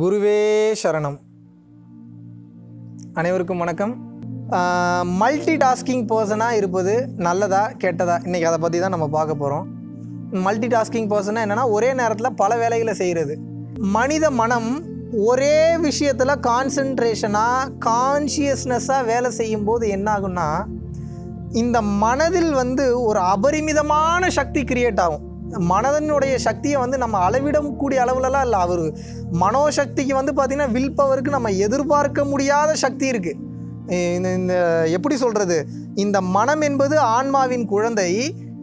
குருவே சரணம். அனைவருக்கும் வணக்கம். மல்டி டாஸ்கிங் பர்சனாக இருப்பது நல்லதா கெட்டதா, இன்றைக்கி அதை பற்றி தான் நம்ம பார்க்க போகிறோம். மல்டி டாஸ்கிங் பர்சனாக என்னென்னா, ஒரே நேரத்தில் பல வேலைகளை செய்கிறது. மனித மனம் ஒரே விஷயத்தில் கான்சன்ட்ரேஷனாக கான்ஷியஸ்னஸாக வேலை செய்யும்போது என்ன ஆகும்னா, இந்த மனதில் ஒரு அபரிமிதமான சக்தி கிரியேட் ஆகும். மனதனுடைய சக்தியை நம்ம அளவிடக்கூடிய அளவுலலாம் இல்லை. அவர் மனோசக்திக்கு பார்த்திங்கன்னா வில் பவருக்கு நம்ம எதிர்பார்க்க முடியாத சக்தி இருக்குது. இந்த எப்படி சொல்கிறது, இந்த மனம் என்பது ஆன்மாவின் குழந்தை.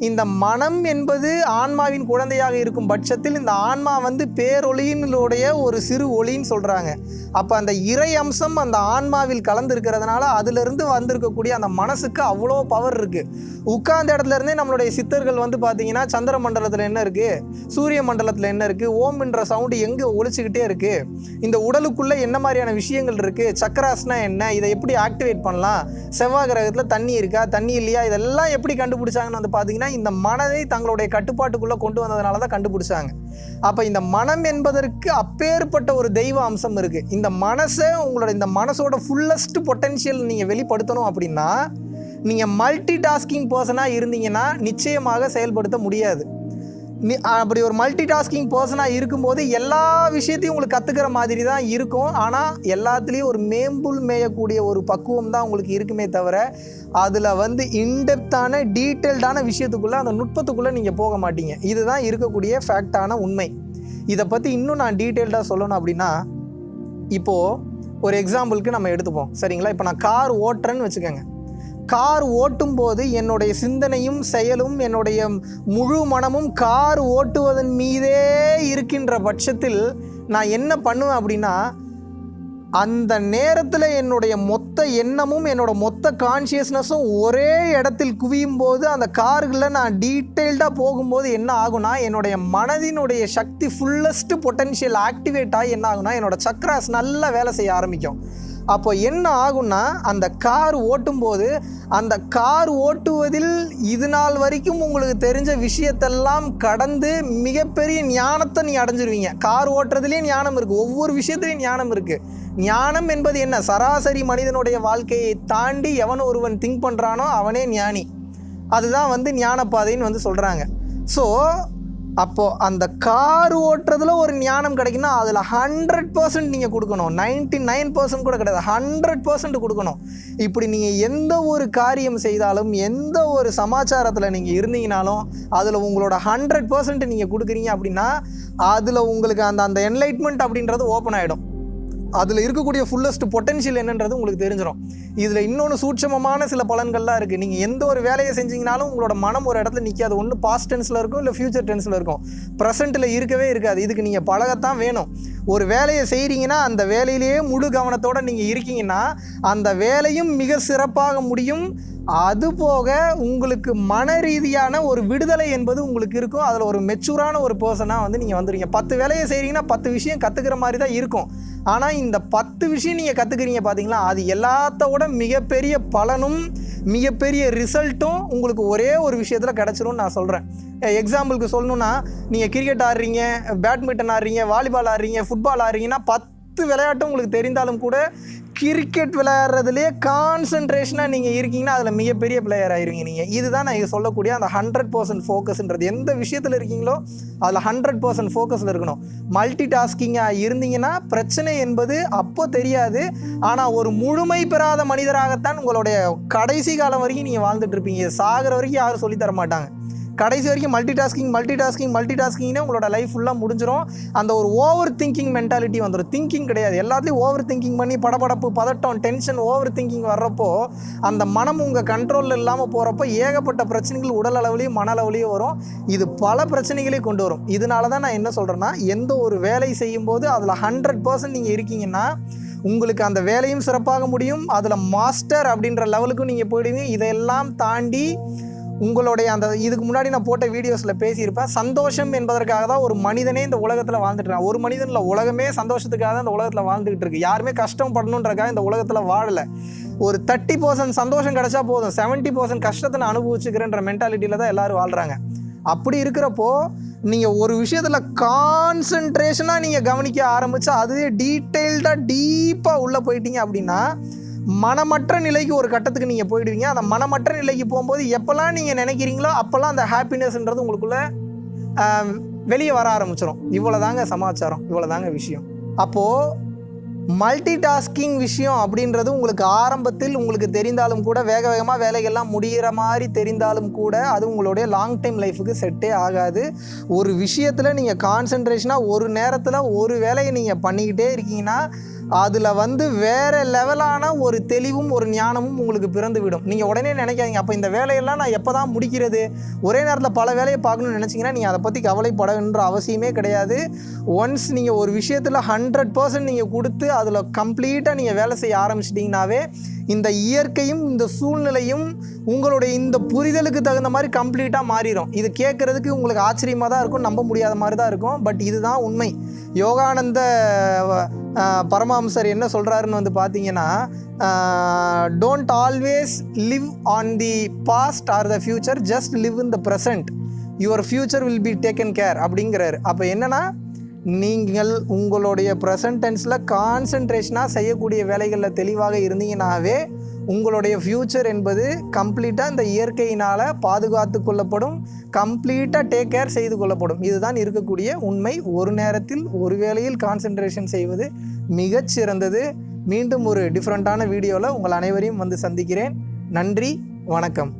இந்த மனம் என்பது ஆன்மாவின் குழந்தையாக இருக்கும் பட்சத்தில் இந்த ஆன்மா பேரொளியினுடைய ஒரு சிறு ஒளின்னு சொல்கிறாங்க. அப்போ அந்த இறை அம்சம் அந்த ஆன்மாவில் கலந்துருக்கிறதுனால அதிலிருந்து வந்திருக்கக்கூடிய அந்த மனசுக்கு அவ்வளோ பவர் இருக்குது. உட்கார்ந்த இடத்துல இருந்தே நம்மளுடைய சித்தர்கள் பார்த்திங்கன்னா சந்திர மண்டலத்தில் என்ன இருக்குது, சூரிய மண்டலத்தில் என்ன இருக்குது, ஓம்ன்ற சவுண்டு எங்கே ஒழிச்சிக்கிட்டே இருக்குது, இந்த உடலுக்குள்ளே என்ன மாதிரியான விஷயங்கள் இருக்குது, சக்கராஸ்னா என்ன, இதை எப்படி ஆக்டிவேட் பண்ணலாம், செவ்வாய் கிரகத்தில் தண்ணி இருக்கா தண்ணி இல்லையா, இதெல்லாம் எப்படி கண்டுபிடிச்சாங்கன்னு பார்த்திங்கன்னா இந்த மனதை தங்களுடைய கட்டுப்பாட்டுக்குள்ளே கொண்டு வந்ததுனால தான் கண்டுபிடிச்சாங்க. அப்போ இந்த மனம் என்பதற்கு அப்பேற்பட்ட ஒரு தெய்வ அம்சம் இருக்குது. இந்த மனசை இந்த மனசோட ஃபுல்லஸ்ட் பொட்டென்ஷியல் நீங்கள் வெளிப்படுத்தணும் அப்படின்னா, நீங்கள் மல்டி டாஸ்கிங் பர்சனாக இருந்தீங்கன்னா நிச்சயமாக செயல்படுத்த முடியாது. அப்படி ஒரு மல்டி டாஸ்கிங் பர்சனாக இருக்கும்போது எல்லா விஷயத்தையும் உங்களுக்கு கற்றுக்கிற மாதிரி தான் இருக்கும். ஆனால் எல்லாத்துலேயும் ஒரு மேம்புல் மேயக்கூடிய ஒரு பக்குவம் தான் உங்களுக்கு இருக்குமே தவிர, அதில் இன்டெப்த்தான டீட்டெயில்டான விஷயத்துக்குள்ளே, அந்த நுட்பத்துக்குள்ளே நீங்கள் போக மாட்டீங்க. இதுதான் இருக்கக்கூடிய ஃபேக்டான உண்மை. இதை பற்றி இன்னும் நான் டீட்டெயில்டாக சொல்லணும் அப்படின்னா, இப்போது ஒரு எக்ஸாம்பிளுக்கு நம்ம எடுத்துப்போம், சரிங்களா? இப்போ நான் கார் ஓட்டுறேன்னு வச்சுக்கோங்க. கார் ஓட்டும்போது என்னுடைய சிந்தனையும் செயலும் என்னுடைய முழு மனமும் கார் ஓட்டுவதன் மீதே இருக்கின்ற பட்சத்தில் நான் என்ன பண்ணுவேன் அப்படின்னா, அந்த நேரத்தில் என்னுடைய மொத்த எண்ணமும் என்னோட மொத்த கான்ஷியஸ்னஸும் ஒரே இடத்தில் குவியும் போது அந்த கார்களில் நான் டீட்டெயில்டாக போகும்போது என்ன ஆகுனா, என்னுடைய மனதினுடைய சக்தி ஃபுல்லஸ்ட் பொட்டென்ஷியல் ஆக்டிவேட் ஆகி என்ன ஆகுனா, என்னோட சக்ராஸ் நல்லா வேலை செய்ய ஆரம்பிக்கும். அப்போ என்ன ஆகும்னா, அந்த கார் ஓட்டும்போது அந்த கார் ஓட்டுவதில் இது நாள் வரைக்கும் உங்களுக்கு தெரிஞ்ச விஷயத்தெல்லாம் கடந்து மிகப்பெரிய ஞானத்தை நீ அடைஞ்சிருவீங்க. கார் ஓட்டுறதுலேயே ஞானம் இருக்குது, ஒவ்வொரு விஷயத்துலேயும் ஞானம் இருக்குது. ஞானம் என்பது என்ன, சராசரி மனிதனுடைய வாழ்க்கையை தாண்டி எவன் ஒருவன் திங்க் பண்ணுறானோ அவனே ஞானி. அதுதான் ஞானப்பாதைன்னு சொல்கிறாங்க. ஸோ அப்போது அந்த கார் ஓட்டுறதுல ஒரு ஞானம் கிடைக்குன்னா அதில் 100% நீங்கள் கொடுக்கணும். 99% கூட கிடையாது, 100% கொடுக்கணும். இப்படி நீங்கள் எந்த ஒரு காரியம் செய்தாலும், எந்த ஒரு சமாச்சாரத்தில் நீங்கள் இருந்தீங்கனாலும் அதில் உங்களோட 100% நீங்கள் கொடுக்குறீங்க அப்படின்னா அதில் உங்களுக்கு அந்த என்லைட்மெண்ட் அப்படின்றது ஓப்பன் ஆகிடும். அதில் இருக்கக்கூடிய ஃபுல்லஸ்ட் பொட்டென்ஷியல் என்னன்றது உங்களுக்கு தெரிஞ்சிடும். இதில் இன்னொன்று சூட்சமமான சில பலன்கள்லாம் இருக்குது. நீங்கள் எந்த ஒரு வேலையை செஞ்சீங்கனாலும் உங்களோட மனம் ஒரு இடத்துல நிற்காது. ஒன்று பாஸ்ட் டென்ஸில் இருக்கும், இல்லை ஃப்யூச்சர் டென்ஸில் இருக்கும், ப்ரெசென்ட்டில் இருக்கவே இருக்காது. இதுக்கு நீங்கள் பழகத்தான் வேணும். ஒரு வேலையை செய்கிறீங்கன்னா அந்த வேலையிலேயே முழு கவனத்தோடு நீங்கள் இருக்கீங்கன்னா அந்த வேலையும் மிக சிறப்பாக முடியும். அதுபோக உங்களுக்கு மன ரீதியான ஒரு விடுதலை என்பது உங்களுக்கு இருக்கும். அதில் ஒரு மெச்சூரான ஒரு பர்சனாக நீங்கள் வந்துடுங்க. 10 வேலையை செய்கிறீங்கன்னா 10 விஷயம் கற்றுக்கிற மாதிரி தான் இருக்கும். ஆனால் இந்த 10 விஷயம் நீங்கள் கற்றுக்கிறீங்க பார்த்தீங்களா, அது எல்லாத்தோட மிகப்பெரிய பலனும் மிகப்பெரிய ரிசல்ட்டும் உங்களுக்கு ஒரே ஒரு விஷயத்தில் கிடச்சிரும்னு நான் சொல்கிறேன். எக்ஸாம்பிளுக்கு சொல்லணுன்னா, நீங்கள் கிரிக்கெட் ஆடுறீங்க, பேட்மிண்டன் ஆடுறீங்க, வாலிபால் ஆடுறீங்க, ஃபுட்பால் ஆடுறீங்கன்னா 10 விளையாட்டும் உங்களுக்கு தெரிந்தாலும் கூட கிரிக்கெட் விளையாடுறதுலேயே கான்சன்ட்ரேஷனாக நீங்கள் இருக்கீங்கன்னா அதில் மிகப்பெரிய பிளேயர் ஆயிருவீங்க நீங்கள். இதுதான் நான் சொல்லக்கூடிய அந்த 100% ஃபோக்கஸ்ன்றது. எந்த விஷயத்தில் இருக்கீங்களோ அதில் 100% ஃபோக்கஸில் இருக்கணும். மல்டி டாஸ்கிங்காக இருந்தீங்கன்னா பிரச்சனை என்பது அப்போ தெரியாது. ஆனால் ஒரு முழுமை பெறாத மனிதராகத்தான் உங்களுடைய கடைசி காலம் வரைக்கும் நீங்கள் வாழ்ந்துட்டு இருப்பீங்க. சாகிற வரைக்கும் யாரும் சொல்லித்தர மாட்டாங்க. கடைசி வரைக்கும் மல்டி டாஸ்கிங்னே உங்களோட லைஃப் ஃபுல்லாக முடிஞ்சிடும். அந்த ஒரு ஓவர் திங்கிங் மென்டாலிட்டி வந்துடும். திங்கிங் கிடையாது, எல்லாத்தையும் ஓவர் திங்கிங் பண்ணி படபடப்பு, பதட்டம், டென்ஷன், ஓவர் திங்கிங் வர்றப்போ அந்த மனம் உங்கள் கண்ட்ரோலில் இல்லாமல் போகிறப்போ ஏகப்பட்ட பிரச்சனைகள் உடல் அளவுலேயும் மன அளவுலேயும் வரும். இது பல பிரச்சனைகளையும் கொண்டு வரும். இதனால தான் நான் என்ன சொல்கிறேன்னா, எந்த ஒரு வேலை செய்யும்போது அதில் 100% நீங்கள் இருக்கீங்கன்னா உங்களுக்கு அந்த வேலையும் சிறப்பாக முடியும். அதில் மாஸ்டர் அப்படின்ற லெவலுக்கும் நீங்கள் போயிடுவீங்க. இதையெல்லாம் தாண்டி உங்களுடைய இதுக்கு முன்னாடி நான் போட்ட வீடியோஸில் பேசியிருப்பேன். சந்தோஷம் என்பதற்காக தான் ஒரு மனிதனே இந்த உலகத்தில் வாழ்ந்துட்டு இருக்கான். ஒரு மனிதன் இல்லை, உலகமே சந்தோஷத்துக்காக தான் இந்த உலகத்தில் வாழ்ந்துக்கிட்டு இருக்கு. யாருமே கஷ்டப்படணுன்றக்காக இந்த உலகத்தில் வாழலை. ஒரு 30% சந்தோஷம் கிடைச்சா போதும், 70% கஷ்டத்தை நான் அனுபவிச்சுக்கிறேன்ற மென்டாலிட்டியில் தான் எல்லோரும் வாழ்கிறாங்க. அப்படி இருக்கிறப்போ நீங்கள் ஒரு விஷயத்தில் கான்சன்ட்ரேஷனாக நீங்கள் கவனிக்க ஆரம்பித்தா அதுவே டீட்டெயில்டாக டீப்பாக உள்ளே போயிட்டீங்க அப்படின்னா மனமற்ற நிலைக்கு ஒரு கட்டத்துக்கு நீங்கள் போயிடுவீங்க. அந்த மனமற்ற நிலைக்கு போகும்போது எப்போல்லாம் நீங்கள் நினைக்கிறீங்களோ அப்போல்லாம் அந்த ஹாப்பினஸ்ன்றது உங்களுக்குள்ளே வெளியே வர ஆரம்பிச்சிடும். இவ்வளோதாங்க சமாச்சாரம், இவ்வளோதாங்க விஷயம். அப்போது மல்டி டாஸ்கிங் விஷயம் அப்படின்றது உங்களுக்கு ஆரம்பத்தில் உங்களுக்கு தெரிந்தாலும் கூட, வேக வேகமாக வேலைகள்லாம் முடிகிற மாதிரி தெரிந்தாலும் கூட, அது உங்களுடைய லாங் டைம் லைஃபுக்கு செட்டே ஆகாது. ஒரு விஷயத்தில் நீங்கள் கான்சன்ட்ரேஷனாக ஒரு நேரத்தில் ஒரு வேலையை நீங்கள் பண்ணிக்கிட்டே இருக்கீங்கன்னா அதில் வேறு லெவலான ஒரு தெளிவும் ஒரு ஞானமும் உங்களுக்கு பிறந்து விடும். நீங்கள் உடனே நினைக்காதீங்க, அப்போ இந்த வேலையெல்லாம் நான் எப்போ தான் முடிக்கிறது, ஒரே நேரத்தில் பல வேலையை பார்க்கணும்னு நினச்சிங்கன்னா நீங்கள் அதை பற்றி கவலைப்படணுன்ற அவசியமே கிடையாது. ஒன்ஸ் நீங்கள் ஒரு விஷயத்தில் 100% நீங்கள் கொடுத்து அதில் கம்ப்ளீட்டாக நீங்கள் வேலை செய்ய ஆரம்பிச்சிட்டிங்கனாவே இந்த இயற்கையும் இந்த சூழ்நிலையும் உங்களுடைய இந்த புரிதலுக்கு தகுந்த மாதிரி கம்ப்ளீட்டாக மாறிடும். இது கேட்குறதுக்கு உங்களுக்கு ஆச்சரியமாக தான் இருக்கும், நம்ப முடியாத மாதிரி தான் இருக்கும். பட் இதுதான் உண்மை. யோகானந்த பரமஹம்சர் என்ன சொல்கிறாருன்னு பார்த்தீங்கன்னா, don't always live on the past or the future, just live in the present, your future will be taken care அப்படிங்கிறாரு. அப்போ என்னென்னா, நீங்கள் உங்களுடைய ப்ரெசன்ட் டென்ஸில் கான்சன்ட்ரேஷனாக செய்யக்கூடிய வேலைகளில் தெளிவாக இருந்தீங்கன்னாவே உங்களுடைய ஃப்யூச்சர் என்பது கம்ப்ளீட்டாக இந்த இயற்கையினால் பாதுகாத்து கொள்ளப்படும், கம்ப்ளீட்டாக டேக் கேர் செய்து கொள்ளப்படும். இதுதான் இருக்கக்கூடிய உண்மை. ஒரு நேரத்தில் ஒரு வேளையில் கான்சன்ட்ரேஷன் செய்வது மிகச்சிறந்தது. மீண்டும் ஒரு டிஃப்ரெண்ட்டான வீடியோவில் உங்கள் அனைவரையும் சந்திக்கிறேன். நன்றி, வணக்கம்.